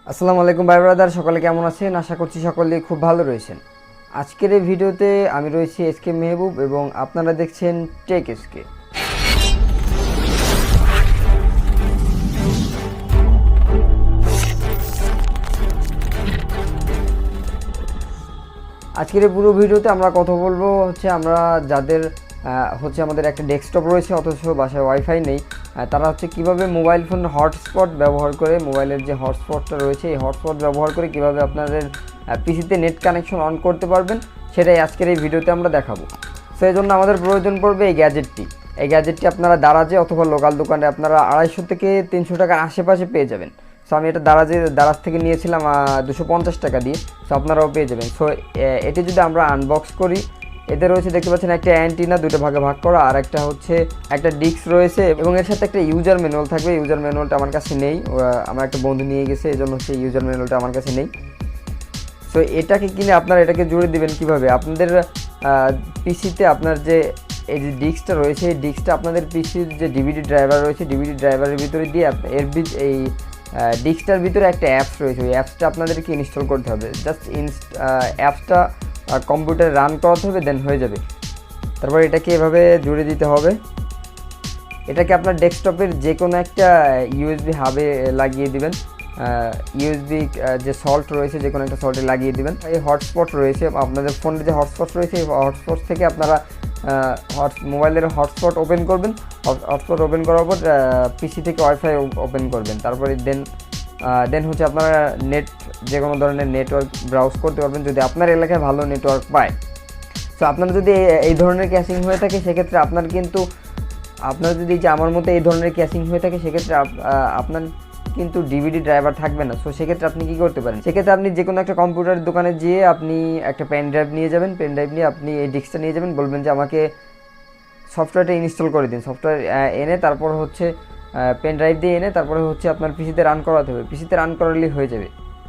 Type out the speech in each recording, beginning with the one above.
আসসালামু আলাইকুম ভাই ব্রাদার, সকলে কেমন আছেন? আশা করছি সকলেই খুব ভালো রয়েছেন। আজকের এই ভিডিওতে আমি রয়েছি এসকে মেহবুব এবং আপনারা দেখছেন টেক এসকে। আজকের এই পুরো ভিডিওতে আমরা কথা বলবো আমরা যাদের আমাদের একটা ডেস্কটপ রয়েছে অথচ বাসায় ওয়াইফাই নেই, তারা কিভাবে মোবাইল ফোন হটস্পট ব্যবহার করে, মোবাইলের যে হটস্পটটা রয়েছে এই হটস্পট ব্যবহার করে কিভাবে আপনাদের পিসিতে নেট কানেকশন অন করতে পারবেন, সেটাই আজকের এই ভিডিওতে আমরা দেখাবো। সো এই জন্য আমাদের প্রয়োজন পড়বে এই গ্যাজেটটি আপনারা দারাজে অথবা লোকাল দোকানে আপনারা 250 থেকে 300 টাকার আশেপাশে পেয়ে যাবেন। সো আমি এটা দারাজ থেকে নিয়েছিলাম 250 টাকা দিয়ে। সো আপনারাও পেয়ে যাবেন। সো এটি যদি আমরা আনবক্স করি, এতে রয়েছে দেখতে পাচ্ছেন একটা অ্যান্টিনা, দুটো ভাগে ভাগ করা, আর একটা ডিস্ক রয়েছে এবং এর সাথে একটা ইউজার ম্যানুয়াল থাকবে। ইউজার ম্যানুয়ালটা আমার কাছে নেই, আমার একটা বন্ধু নিয়ে গেছে, এই জন্য ইউজার ম্যানুয়ালটা আমার কাছে নেই। সো এটাকে কিনে আপনারা এটাকে জুড়ে দিবেন কিভাবে আপনাদের পিসিতে। আপনার যে এই যে ডিস্কটা রয়েছে, এই ডিস্কটা আপনাদের পিসির যে ডিভিডি ড্রাইভার রয়েছে, ডিভিডি ড্রাইভারের ভিতরে দিয়ে এই ডিস্কটার ভিতরে একটা অ্যাপস রয়েছে, ওই অ্যাপসটা আপনাদেরকে ইনস্টল করতে হবে। জাস্ট অ্যাপসটা কম্পিউটারে রান করাতে হবে, দেন হয়ে যাবে। তারপর এটাকে এভাবে জুড়ে দিতে হবে। এটাকে আপনার ডেস্কটপের যে কোনো একটা ইউএসবি হাবে লাগিয়ে দিবেন। ইউএসবি যে সল্ট রয়েছে, যে কোনো একটা সল্টে লাগিয়ে দিবেন। এই হটস্পট রয়েছে আপনাদের ফোনের যে হটস্পট রয়েছে, এই হটস্পট থেকে আপনারা মোবাইলের হটস্পট ওপেন করবেন। হটস্পট ওপেন করার পর পিসি থেকে ওয়াইফাই ওপেন করবেন। তারপরে দেন আপনারা যে কোনো ধরনের নেটওয়ার্ক ব্রাউজ করতে পারবেন যদি আপনার এলাকায় ভালো নেটওয়ার্ক পায়। সো আপনারা যদি এই ধরনের ক্যাশিং হয়ে থাকে, সেক্ষেত্রে আপনার যদি যে আমার মতো এই ধরনের ক্যাশিং হয়ে থাকে, সেক্ষেত্রে আপনার কিন্তু ডিভিডি ড্রাইভার থাকবে না। সো সেক্ষেত্রে আপনি কী করতে পারেন, সেক্ষেত্রে আপনি যে কোনো একটা কম্পিউটারের দোকানে যেয়ে আপনি একটা পেন ড্রাইভ নিয়ে যাবেন। পেন ড্রাইভ নিয়ে আপনি এই ডিস্কটা নিয়ে যাবেন, বলবেন যে আমাকে সফটওয়্যারটা ইনস্টল করে দিন। সফটওয়্যার এনে তারপর পেন ড্রাইভ দিয়ে এনে তারপরে আপনার পিসিতে রান করাতে হবে। পিসিতে রান করালেই হয়ে যাবে।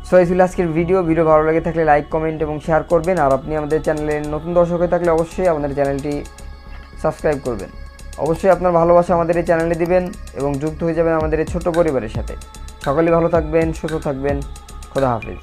সো এই ছিল আজকের ভিডিও ভালো লেগে থাকলে লাইক, কমেন্ট এবং শেয়ার করবেন। আর আপনি আমাদের চ্যানেলের নতুন দর্শক হয়ে থাকলে অবশ্যই আমাদের চ্যানেলটি সাবস্ক্রাইব করবেন। অবশ্যই আপনার ভালোবাসা আমাদের এই চ্যানেলে দিবেন এবং যুক্ত হয়ে যাবেন আমাদের এই ছোট্ট পরিবারের সাথে। সকলেই ভালো থাকবেন, সুস্থ থাকবেন। খোদা হাফেজ।